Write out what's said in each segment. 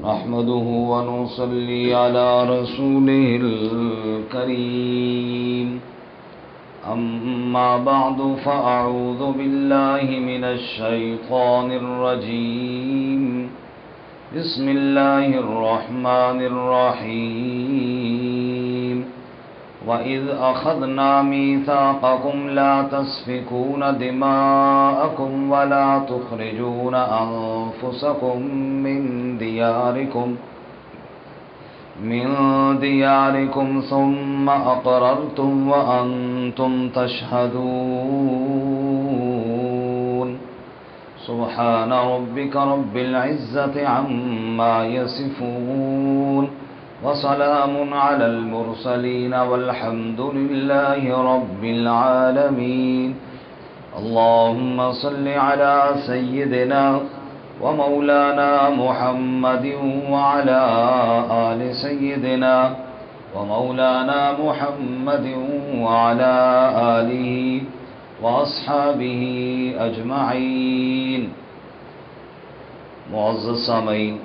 نحمده ونصلي على رسوله الكريم أما بعد فأعوذ بالله من الشيطان الرجيم بسم الله الرحمن الرحيم وَإِذْ أَخَذْنَا مِيثَاقَكُمْ لَا تَسْفِكُونَ دِمَاءَكُمْ وَلَا تُخْرِجُونَ أَنفُسَكُمْ من دياركم ثُمَّ أَقْرَرْتُمْ وَأَنْتُمْ تَشْهَدُونَ سبحان ربك رب العزة عما يصفون وسلام على المرسلين والحمد لله رب العالمين اللهم صل على سيدنا ومولانا محمد وعلى آل سيدنا ومولانا محمد وعلى آله وأصحابه أجمعين. معزز سامعین،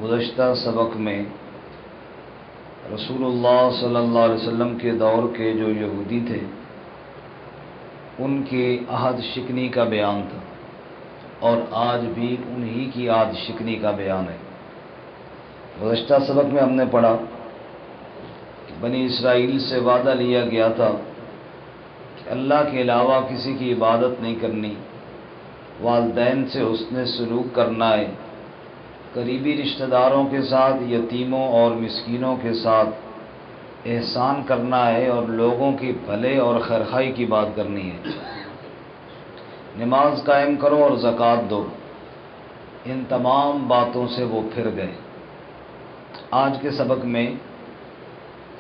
گزشتہ سبق میں رسول اللہ صلی اللہ علیہ وسلم کے دور کے جو یہودی تھے ان کی عہد شکنی کا بیان تھا، اور آج بھی انہی کی عہد شکنی کا بیان ہے. گزشتہ سبق میں ہم نے پڑھا کہ بنی اسرائیل سے وعدہ لیا گیا تھا کہ اللہ کے علاوہ کسی کی عبادت نہیں کرنی، والدین سے حسن سلوک کرنا ہے، قریبی رشتہ داروں کے ساتھ، یتیموں اور مسکینوں کے ساتھ احسان کرنا ہے، اور لوگوں کی بھلے اور خیرخواہی کی بات کرنی ہے. نماز قائم کرو اور زکوٰۃ دو. ان تمام باتوں سے وہ پھر گئے. آج کے سبق میں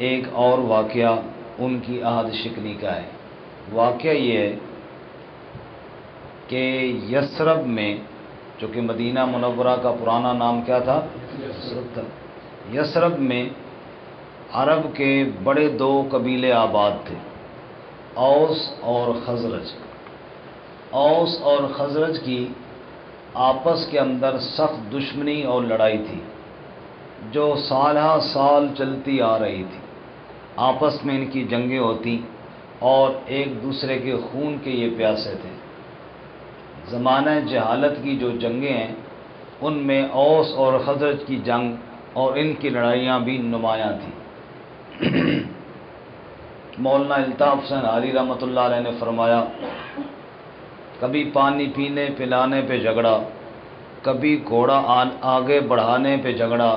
ایک اور واقعہ ان کی عہد شکنی کا ہے. واقعہ یہ ہے کہ یثرب میں، جو کہ مدینہ منورہ کا پرانا نام کیا تھا؟ یثرب تھا. یثرب میں عرب کے بڑے دو قبیلے آباد تھے، اوس اور خزرج. اوس اور خزرج کی آپس کے اندر سخت دشمنی اور لڑائی تھی جو سالہ سال چلتی آ رہی تھی. آپس میں ان کی جنگیں ہوتی اور ایک دوسرے کے خون کے یہ پیاسے تھے. زمانہ جہالت کی جو جنگیں ہیں ان میں اوس اور خزرج کی جنگ اور ان کی لڑائیاں بھی نمایاں تھیں. مولانا الطاف حسین علی رحمۃ اللہ علیہ نے فرمایا، کبھی پانی پینے پلانے پہ جھگڑا، کبھی گھوڑا آگے بڑھانے پہ جھگڑا،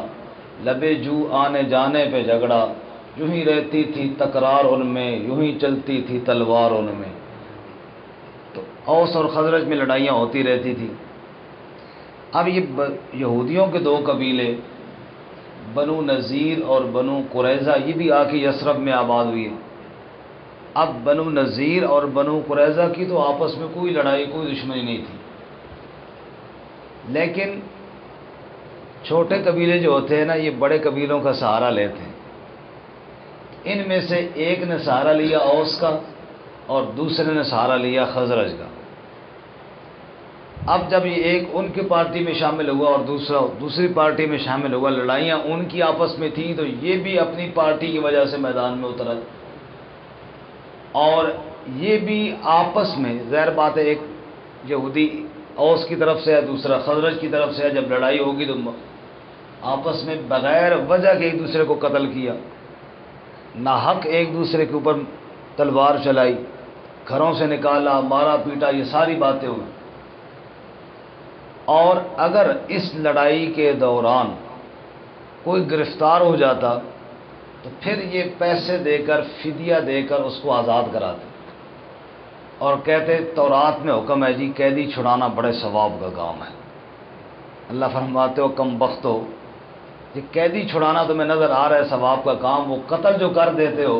لبے جو آنے جانے پہ جھگڑا، یوں ہی رہتی تھی تکرار ان میں، یوں ہی چلتی تھی تلوار ان میں. تو اوس اور خزرج میں لڑائیاں ہوتی رہتی تھی. اب یہ یہودیوں کے دو قبیلے بنو نذیر اور بنو قریظہ، یہ بھی آ کے یثرب میں آباد ہوئی ہے. اب بنو نذیر اور بنو قریظہ کی تو آپس میں کوئی لڑائی، کوئی دشمنی نہیں تھی، لیکن چھوٹے قبیلے جو ہوتے ہیں نا، یہ بڑے قبیلوں کا سہارا لیتے ہیں. ان میں سے ایک نے سہارا لیا اوس کا اور دوسرے نے سہارا لیا خزرج کا. اب جب یہ ایک ان کی پارٹی میں شامل ہوا اور دوسرا دوسری پارٹی میں شامل ہوا، لڑائیاں ان کی آپس میں تھیں، تو یہ بھی اپنی پارٹی کی وجہ سے میدان میں اترا. اور یہ بھی آپس میں، ظاہر بات ہے، ایک یہودی اوس کی طرف سے ہے، دوسرا خزرج کی طرف سے ہے. جب لڑائی ہوگی تو آپس میں بغیر وجہ کے ایک دوسرے کو قتل کیا، ناحق ایک دوسرے کے اوپر تلوار چلائی، گھروں سے نکالا، مارا پیٹا، یہ ساری باتیں ہوئی. اور اگر اس لڑائی کے دوران کوئی گرفتار ہو جاتا تو پھر یہ پیسے دے کر، فدیہ دے کر اس کو آزاد کراتے، اور کہتے تورات میں حکم ہے جی قیدی چھڑانا بڑے ثواب کا کام ہے. اللہ فرماتے ہو کم بخت ہو، یہ قیدی چھڑانا تمہیں نظر آ رہا ہے ثواب کا کام، وہ قتل جو کر دیتے ہو،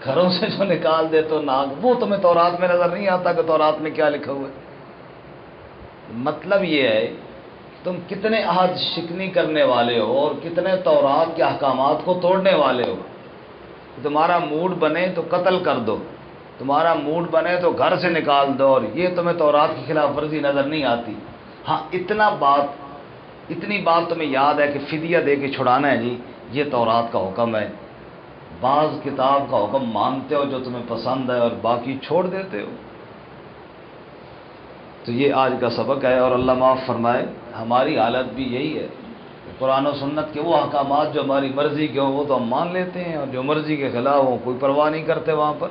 گھروں سے جو نکال دیتے ہو ناک، وہ تمہیں تورات میں نظر نہیں آتا کہ تورات میں کیا لکھا ہوا ہے. مطلب یہ ہے تم کتنے عہد شکنی کرنے والے ہو اور کتنے تورات کے احکامات کو توڑنے والے ہو. تمہارا موڈ بنے تو قتل کر دو، تمہارا موڈ بنے تو گھر سے نکال دو، اور یہ تمہیں تورات کی خلاف ورزی نظر نہیں آتی. ہاں اتنی بات تمہیں یاد ہے کہ فدیہ دے کے چھڑانا ہے جی، یہ تورات کا حکم ہے. بعض کتاب کا حکم مانتے ہو جو تمہیں پسند ہے اور باقی چھوڑ دیتے ہو. تو یہ آج کا سبق ہے. اور اللہ معاف فرمائے ہماری حالت بھی یہی ہے. قرآن و سنت کے وہ احکامات جو ہماری مرضی کے ہوں وہ تو ہم مان لیتے ہیں، اور جو مرضی کے خلاف ہوں کوئی پرواہ نہیں کرتے وہاں پر.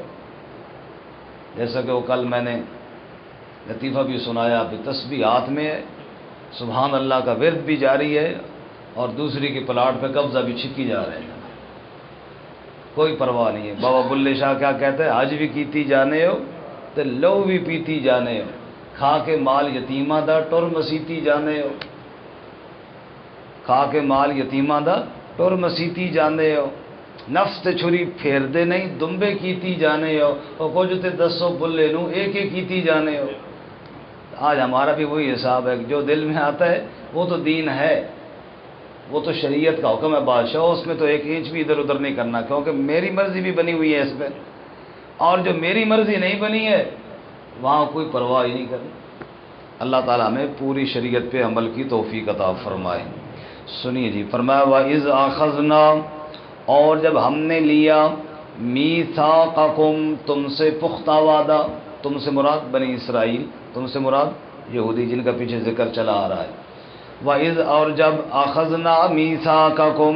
جیسا کہ وہ کل میں نے لطیفہ بھی سنایا، ابھی تسبیح ہاتھ میں ہے، سبحان اللہ کا ورد بھی جاری ہے، اور دوسری کے پلاٹ پہ قبضہ بھی چھکی جا رہے ہیں. کوئی پرواہ نہیں ہے. بابا بلے شاہ کیا کہتے ہیں؟ حج بھی کیتی جانے ہو تو لو بھی پیتی جانے ہو، کھا کے مال یتیمہ دا ٹر مسیتی جانے ہو. کھا کے مال یتیمہ دا ٹر مسیتی جانے ہو. نفس تے چھری پھیر دے نہیں دمبے کیتی جانے ہو، اور کچھ تے دسو بلے نو ایک ایک کیتی جانے ہو. آج ہمارا بھی وہی حساب ہے کہ جو دل میں آتا ہے وہ تو دین ہے، وہ تو شریعت کا حکم ہے بادشاہ، اس میں تو ایک انچ بھی ادھر ادھر نہیں کرنا، کیونکہ میری مرضی بھی بنی ہوئی ہے اس پہ، اور جو میری مرضی نہیں بنی ہے وہاں کوئی پرواہ ہی نہیں کرنی. اللہ تعالیٰ ہمیں پوری شریعت پہ عمل کی توفیق عطا فرمائے. سنیے جی، فرمایا وَإِذْ أَخَذْنَا، اور جب ہم نے لیا، مِيثَاقَكُمْ، تم سے پختہ وعدہ، تم سے مراد بنی اسرائیل، تم سے مراد یہودی جن کا پیچھے ذکر چلا آ رہا ہے. وَإِذْ، اور جب أَخَذْنَا مِيثَاقَكُمْ،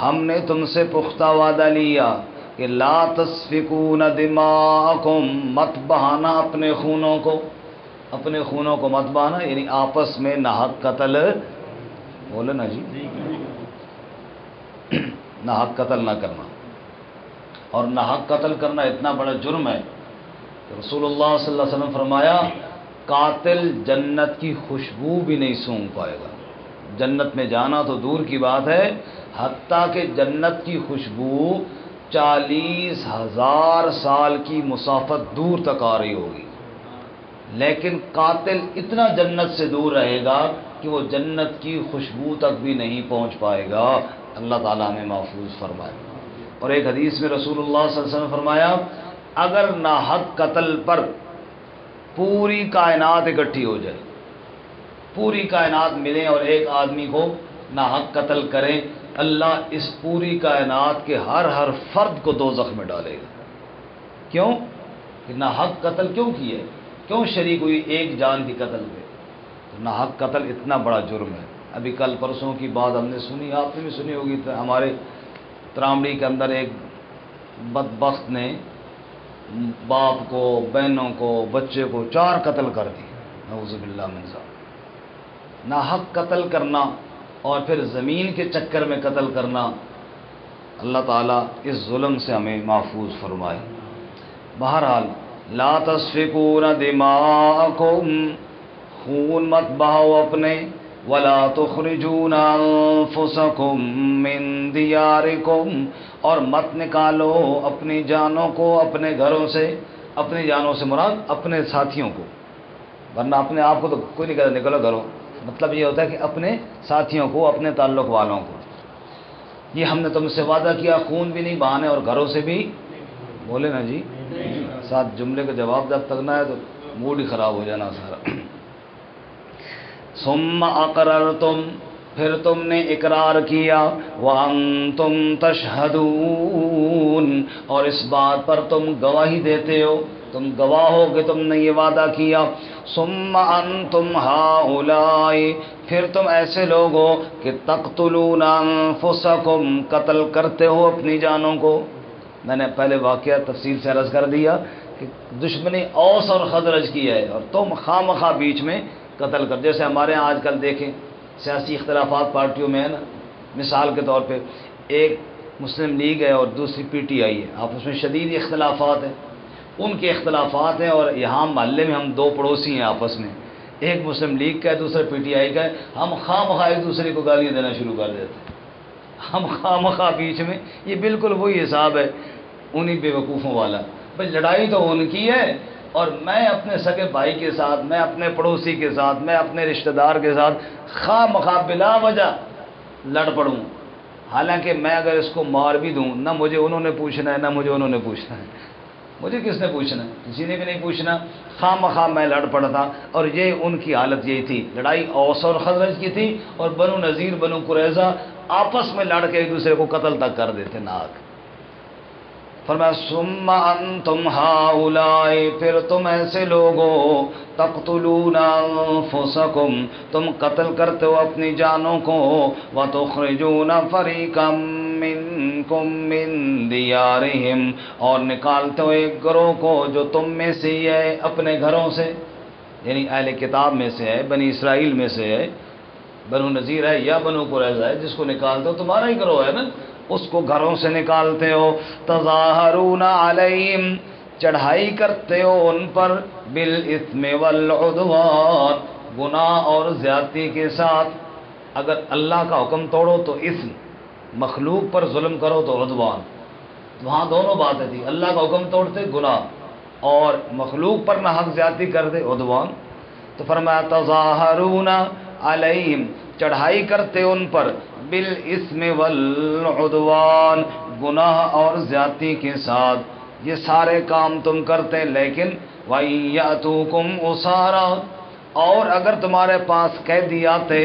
ہم نے تم سے پختہ وعدہ لیا کہ لا تسفکون دماءکم، مت بہانا اپنے خونوں کو، اپنے خونوں کو مت بہانا، یعنی آپس میں ناحق قتل، بولے نا جی، ناحق قتل نہ کرنا. اور ناحق قتل کرنا اتنا بڑا جرم ہے کہ رسول اللہ صلی اللہ علیہ وسلم فرمایا قاتل جنت کی خوشبو بھی نہیں سونگھ پائے گا. جنت میں جانا تو دور کی بات ہے، حتیٰ کہ جنت کی خوشبو 40,000 سال کی مسافت دور تک آ رہی ہوگی، لیکن قاتل اتنا جنت سے دور رہے گا کہ وہ جنت کی خوشبو تک بھی نہیں پہنچ پائے گا. اللہ تعالیٰ ہمیں محفوظ فرمائے. اور ایک حدیث میں رسول اللہ صلی اللہ علیہ وسلم فرمایا اگر ناحق قتل پر پوری کائنات اکٹھی ہو جائے، پوری کائنات ملے اور ایک آدمی کو ناحق قتل کریں، اللہ اس پوری کائنات کے ہر فرد کو دوزخ میں ڈالے گا. کیوں؟ کہ ناحق قتل کیوں کیے، کیوں شریک ہوئی ایک جان کی قتل پہ. تو ناحق قتل اتنا بڑا جرم ہے. ابھی کل پرسوں کی بات ہم نے سنی، آپ نے بھی سنی ہوگی، ہمارے ترامڑی کے اندر ایک بدبخت نے باپ کو، بہنوں کو، بچے کو 4 قتل کر دی. نعوذ باللہ من ذالک. ناحق قتل کرنا اور پھر زمین کے چکر میں قتل کرنا، اللہ تعالیٰ اس ظلم سے ہمیں محفوظ فرمائے. بہرحال لا تسفکون دماءکم، خون مت بہاؤ اپنے، ولا تخرجون انفسکم من دیارکم، اور مت نکالو اپنی جانوں کو اپنے گھروں سے. اپنی جانوں سے مراد اپنے ساتھیوں کو، ورنہ اپنے آپ کو تو کوئی نہیں کہتا نکلو گھروں. مطلب یہ ہوتا ہے کہ اپنے ساتھیوں کو، اپنے تعلق والوں کو. یہ ہم نے تم سے وعدہ کیا، خون بھی نہیں بہانے اور گھروں سے بھی. بولے نا جی، ساتھ جملے کا جواب جب تک نہ ہے تو موڈ ہی خراب ہو جانا سارا. ثم اقررتم، پھر تم نے اقرار کیا، وانتم تشہدون، اور اس بات پر تم گواہی دیتے ہو، تم گواہ ہو کہ تم نے یہ وعدہ کیا. ثم انتم ہؤلاء، پھر تم ایسے لوگ ہو کہ تقتلون انفسکم، قتل کرتے ہو اپنی جانوں کو. میں نے پہلے واقعہ تفصیل سے عرض کر دیا کہ دشمنی اوس اور خزرج کی ہے، اور تم خواہ بیچ میں قتل کر. جیسے ہمارے یہاں آج کل دیکھیں سیاسی اختلافات پارٹیوں میں ہے نا، مثال کے طور پہ ایک مسلم لیگ ہے اور دوسری پی ٹی آئی ہے، آپس میں شدید اختلافات ہیں. ان کے اختلافات ہیں، اور یہاں محلے میں ہم 2 پڑوسی ہیں آپس میں، ایک مسلم لیگ کا ہے دوسرا پی ٹی آئی کا ہے. ہم خواہ ایک دوسرے کو گالیاں دینا شروع کر دیتے ہیں، ہم خواہ بیچ میں. یہ بالکل وہی حساب ہے انہی بے وقوفوں والا. بھائی لڑائی تو ان کی ہے، اور میں اپنے سگے بھائی کے ساتھ، میں اپنے پڑوسی کے ساتھ، میں اپنے رشتہ دار کے ساتھ خواہ بلا وجہ لڑ پڑوں، حالانکہ میں اگر اس کو مار بھی دوں، نہ مجھے انہوں نے پوچھنا ہے نہ مجھے انہوں نے پوچھنا ہے. مجھے کس نے پوچھنا؟ کسی نے بھی نہیں پوچھنا، خواہ مخواہ میں لڑ پڑتا. اور یہ ان کی حالت یہی تھی. لڑائی اوس اور خزرج کی تھی، اور بنو نذیر بنو قریظہ آپس میں لڑ کے ایک دوسرے کو قتل تک کر دیتے. ناک فرمایا ثم انتم ہؤلاء، پھر تم ایسے لوگو تقتلون انفسکم، تم قتل کرتے ہو اپنی جانوں کو، وتخرجون فریقا منکم من دیارہم، اور نکالتے ہو ایک گروہ کو جو تم میں سے ہی ہے اپنے گھروں سے، یعنی اہل کتاب میں سے ہے، بنی اسرائیل میں سے ہے، بنو نذیر ہے یا بنو قریظہ ہے، جس کو نکالتے ہو تمہارا ہی گروہ ہے نا، اس کو گھروں سے نکالتے ہو. تظاہرون علیہم، چڑھائی کرتے ہو ان پر، بالاثم والعدوان، گناہ اور زیادتی کے ساتھ. اگر اللہ کا حکم توڑو تو اثم، مخلوق پر ظلم کرو تو عدوان. وہاں دونوں باتیں تھیں، اللہ کا حکم توڑتے گناہ، اور مخلوق پر نہ حق زیادتی کر دے عدوان. تو فرمایا تظاہرون علیہم، چڑھائی کرتے ان پر، بالاثم والعدوان، گناہ اور زیادتی کے ساتھ. یہ سارے کام تم کرتے، لیکن وَإِن يَأْتُوكُمْ أُسَارَىٰ، اور اگر تمہارے پاس قیدی آتے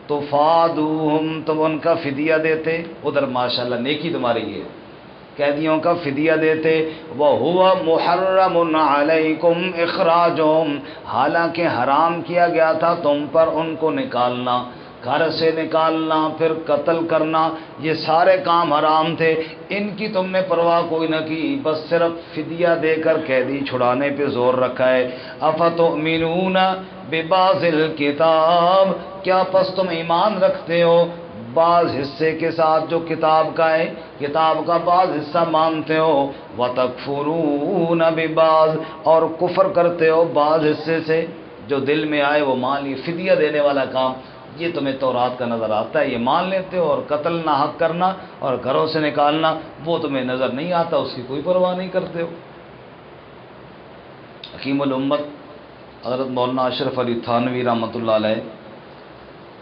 تو فادوہم، تم ان کا فدیہ دیتے. ادھر ماشاءاللہ نیکی تمہاری ہے، قیدیوں کا فدیہ دیتے. وَهُوَ مُحَرَّمٌ عَلَيْكُمْ إِخْرَاجُهُمْ، حالانکہ حرام کیا گیا تھا تم پر ان کو نکالنا، گھر سے نکالنا، پھر قتل کرنا، یہ سارے کام حرام تھے. ان کی تم نے پرواہ کوئی نہ کی، بس صرف فدیہ دے کر قیدی چھڑانے پہ زور رکھا ہے. افتؤمنون ببعض الکتاب، کیا پس تم ایمان رکھتے ہو بعض حصے کے ساتھ جو کتاب کا ہے، کتاب کا بعض حصہ مانتے ہو. وتکفرون ببعض، اور کفر کرتے ہو بعض حصے سے، جو دل میں آئے وہ مان لیے. فدیہ دینے والا کام یہ تمہیں تورات کا نظر آتا ہے، یہ مان لیتے ہو، اور قتل نہ حق کرنا اور گھروں سے نکالنا وہ تمہیں نظر نہیں آتا، اس کی کوئی پرواہ نہیں کرتے ہو. حکیم الامت حضرت مولانا اشرف علی تھانوی رحمۃ اللہ علیہ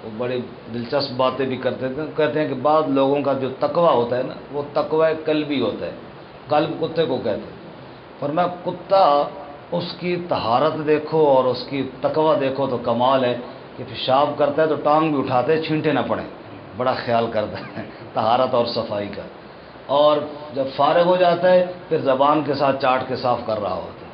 وہ بڑی دلچسپ باتیں بھی کرتے تھے. کہتے ہیں کہ بعض لوگوں کا جو تقویٰ ہوتا ہے نا، وہ تقویٰ قلبی ہوتا ہے. قلب کتے کو کہتے ہیں. فرمایا کتا اس کی طہارت دیکھو اور اس کی تقویٰ دیکھو تو کمال ہے کہ پیشاب کرتا ہے تو ٹانگ بھی اٹھاتے ہیں، چھینٹے نہ پڑیں، بڑا خیال کرتا ہے طہارت اور صفائی کا. اور جب فارغ ہو جاتا ہے پھر زبان کے ساتھ چاٹ کے صاف کر رہا ہوتا ہے.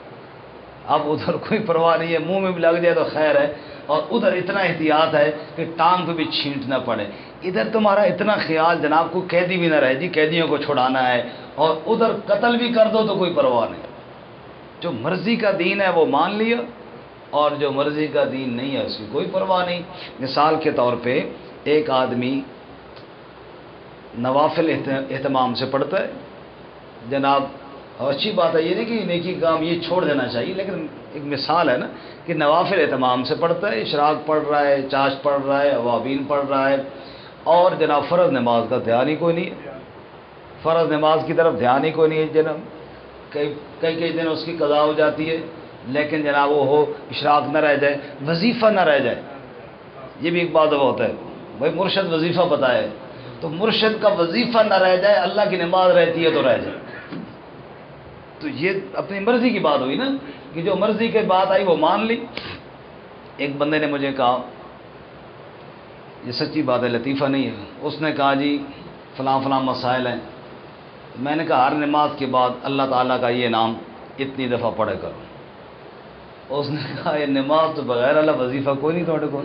اب ادھر کوئی پرواہ نہیں ہے، منہ میں بھی لگ جائے تو خیر ہے، اور ادھر اتنا احتیاط ہے کہ ٹانگ پہ بھی چھینٹ نہ پڑے. ادھر تمہارا اتنا خیال جناب کوئی قیدی بھی نہ رہے، جی قیدیوں کو چھڑانا ہے، اور ادھر قتل بھی کر دو تو کوئی پرواہ نہیں. جو مرضی کا دین ہے وہ مان لیا، اور جو مرضی کا دین نہیں ہے اس کی کوئی پرواہ نہیں. مثال کے طور پہ ایک آدمی نوافل اہتمام سے پڑھتا ہے جناب، اچھی بات ہے، یہ نہیں کہ نیکی کام یہ چھوڑ دینا چاہیے، لیکن ایک مثال ہے نا کہ نوافل اہتمام سے پڑھتا ہے، اشراق پڑھ رہا ہے، چاش پڑھ رہا ہے، اوابین پڑھ رہا ہے، اور جناب فرض نماز کا دھیان ہی کوئی نہیں ہے، فرض نماز کی طرف دھیان ہی کوئی نہیں ہے. جناب کئی دن اس کی قضا ہو جاتی ہے، لیکن جناب وہ ہو اشراق نہ رہ جائے، وظیفہ نہ رہ جائے. یہ بھی ایک بات ہوتا ہے، بھائی مرشد وظیفہ بتائے تو مرشد کا وظیفہ نہ رہ جائے، اللہ کی نماز رہتی ہے تو رہ جائے. تو یہ اپنی مرضی کی بات ہوئی نا، کہ جو مرضی کی بات آئی وہ مان لی. ایک بندے نے مجھے کہا، یہ سچی بات ہے، لطیفہ نہیں ہے، اس نے کہا جی فلاں فلاں مسائل ہیں. میں نے کہا ہر نماز کے بعد اللہ تعالیٰ کا یہ نام اتنی دفعہ پڑھے کرو. اس نے کہا یہ نماز تو بغیر اللہ وظیفہ کوئی نہیں تھوڑے کو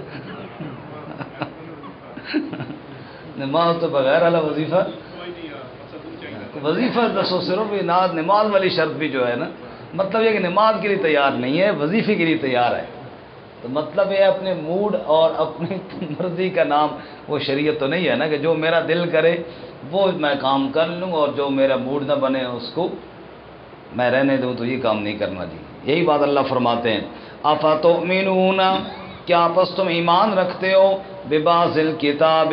نماز تو بغیر اللہ وظیفہ دسو صرف نماز والی شرط بھی جو ہے نا، مطلب یہ کہ نماز کے لیے تیار نہیں ہے، وظیفے کے لیے تیار ہے. تو مطلب یہ اپنے موڈ اور اپنی مرضی کا نام وہ شریعت تو نہیں ہے نا، کہ جو میرا دل کرے وہ میں کام کر لوں، اور جو میرا موڈ نہ بنے اس کو میں رہنے دوں، تو یہ کام نہیں کرنا جی. یہی بات اللہ فرماتے ہیں افتؤمنون، کیا پس تم ایمان رکھتے ہو ببعض الکتاب،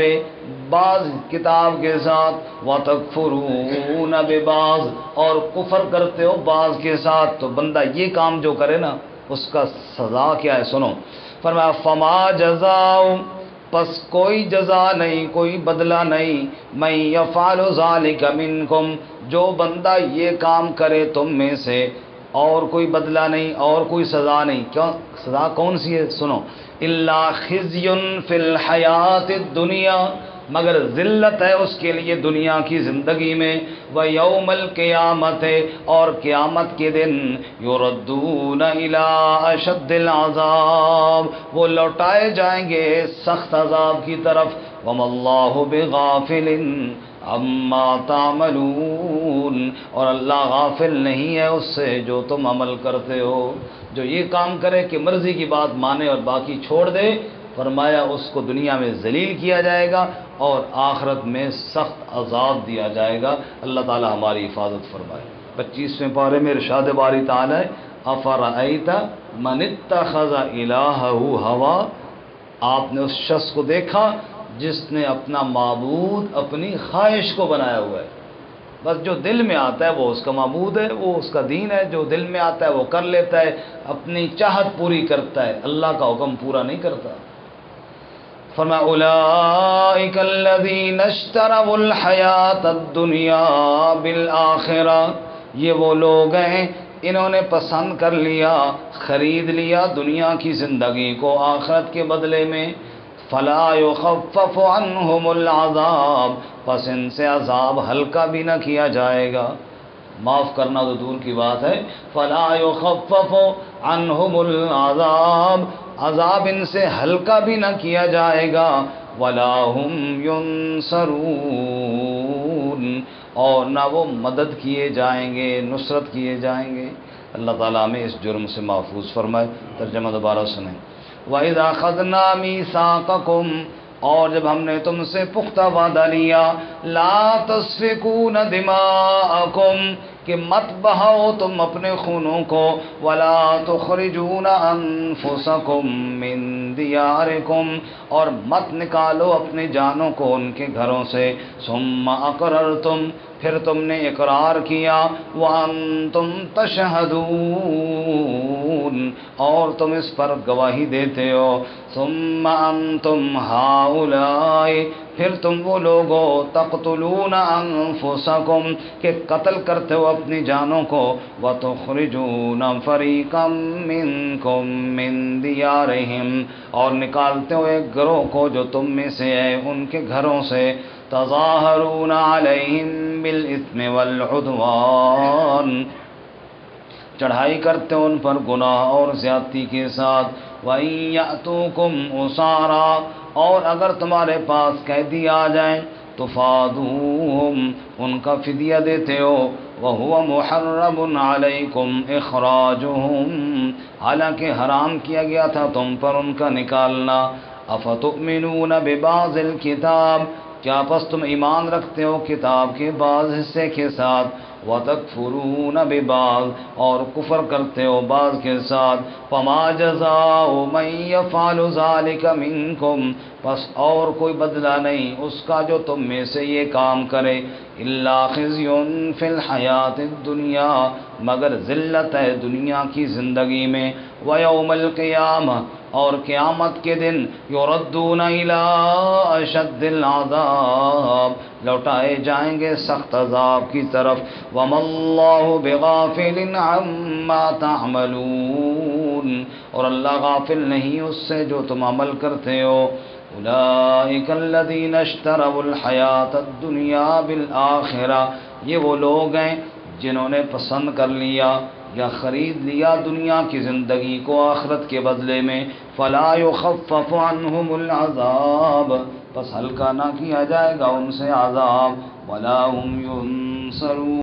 بعض کتاب کے ساتھ، وتکفرون ببعض، اور کفر کرتے ہو بعض کے ساتھ. تو بندہ یہ کام جو کرے نا اس کا سزا کیا ہے سنو. فرمایا فما جزاؤ، پس کوئی جزا نہیں، کوئی بدلہ نہیں، من یفعل ذلک منکم، جو بندہ یہ کام کرے تم میں سے، اور کوئی بدلہ نہیں اور کوئی سزا نہیں۔ کیوں سزا کون سی ہے؟ سنو، الا خزی فی الحیات الدنیا، مگر ذلت ہے اس کے لیے دنیا کی زندگی میں، ویوم القیامت، اور قیامت کے دن یردون الی اشد العذاب، وہ لوٹائے جائیں گے سخت عذاب کی طرف۔ وما اللہ بغافل عما تعملون، اور اللہ غافل نہیں ہے اس سے جو تم عمل کرتے ہو۔ جو یہ کام کرے کہ مرضی کی بات مانے اور باقی چھوڑ دے، فرمایا اس کو دنیا میں ذلیل کیا جائے گا اور آخرت میں سخت عذاب دیا جائے گا۔ اللہ تعالی ہماری حفاظت فرمائے۔ 25ویں پارے میں ارشاد باری تعالی ہے، افرأیت من اتخذ الہہ ہوا، آپ نے اس شخص کو دیکھا جس نے اپنا معبود اپنی خواہش کو بنایا ہوا ہے۔ بس جو دل میں آتا ہے وہ اس کا معبود ہے، وہ اس کا دین ہے، جو دل میں آتا ہے وہ کر لیتا ہے، اپنی چاہت پوری کرتا ہے، اللہ کا حکم پورا نہیں کرتا۔ فرمایا اولئک الذین اشتروا الحیاۃ الدنیا بالآخرہ، یہ وہ لوگ ہیں انہوں نے پسند کر لیا، خرید لیا دنیا کی زندگی کو آخرت کے بدلے میں۔ فلا یخفف عنہم العذاب، پس ان سے عذاب ہلکا بھی نہ کیا جائے گا، معاف کرنا تو دور کی بات ہے، فلا یخفف عنہم العذاب، عذاب ان سے ہلکا بھی نہ کیا جائے گا، ولا هم ینصرون، اور نہ وہ مدد کیے جائیں گے، نصرت کیے جائیں گے۔ اللہ تعالیٰ ہمیں اس جرم سے محفوظ فرمائے۔ ترجمہ دوبارہ سنیں۔ وَإِذَا أَخَذْنَا مِيثَاقَكُمْ، اور جب ہم نے تم سے پختہ وعدہ لیا، لا تسفکون دماءکم، کہ مت بہاؤ تم اپنے خونوں کو، ولا تخرجون انفسکم من دیارکم، اور مت نکالو اپنے جانوں کو ان کے گھروں سے، ثم اقررتم، پھر تم نے اقرار کیا، وانتم تشہدون، اور تم اس پر گواہی دیتے ہو، ثم انتم ہؤلاء، پھر تم وہ لوگ ہو، تقتلون انفسکم، کہ قتل کرتے ہو اپنی جانوں کو، وتخرجون فریقا منکم من دیارہم، اور نکالتے ہو ایک گروہ کو جو تم میں سے ہے ان کے گھروں سے، تظاہرون علیہم بالاثم والعدوان، چڑھائی کرتے ہو ان پر گناہ اور زیادتی کے ساتھ، وَإِن يَأْتُوكُمْ أُسَارَىٰ، اور اگر تمہارے پاس قیدی آ جائیں، تفادوہم، ان کا فدیہ دیتے ہو، وَهُوَ مُحَرَّمٌ عَلَيْكُمْ إِخْرَاجُهُمْ، حالانکہ حرام کیا گیا تھا تم پر ان کا نکالنا، أَفَتُؤْمِنُونَ بِبَعْضِ الْكِتَابِ، کیا پس تم ایمان رکھتے ہو کتاب کے بعض حصے کے ساتھ، وَتَكْفُرُونَ بِبَعْضٍ، اور کفر کرتے ہو بعض کے ساتھ، فَمَا جَزَاءُ مَن يَفْعَلُ ذَلِكَ مِنكُمْ، پس اور کوئی بدلہ نہیں اس کا جو تم میں سے یہ کام کرے، إِلَّا خِزْيٌ فِي الْحَيَاةِ الدُّنْيَا، مگر ذلت ہے دنیا کی زندگی میں، وَيَوْمَ الْقِيَامَةِ، اور قیامت کے دن، یردون الی اشد العذاب، لوٹائے جائیں گے سخت عذاب کی طرف، وما اللہ بغافل عما تعملون، اور اللہ غافل نہیں اس سے جو تم عمل کرتے ہو۔ اولئک الذین اشتروا الحیاۃ الدنیا بالآخرہ، یہ وہ لوگ ہیں جنہوں نے پسند کر لیا یا خرید لیا دنیا کی زندگی کو آخرت کے بدلے میں، فلا یخفف عنہم العذاب، پس ہلکا نہ کیا جائے گا ان سے عذاب، ولا هم ینصرون۔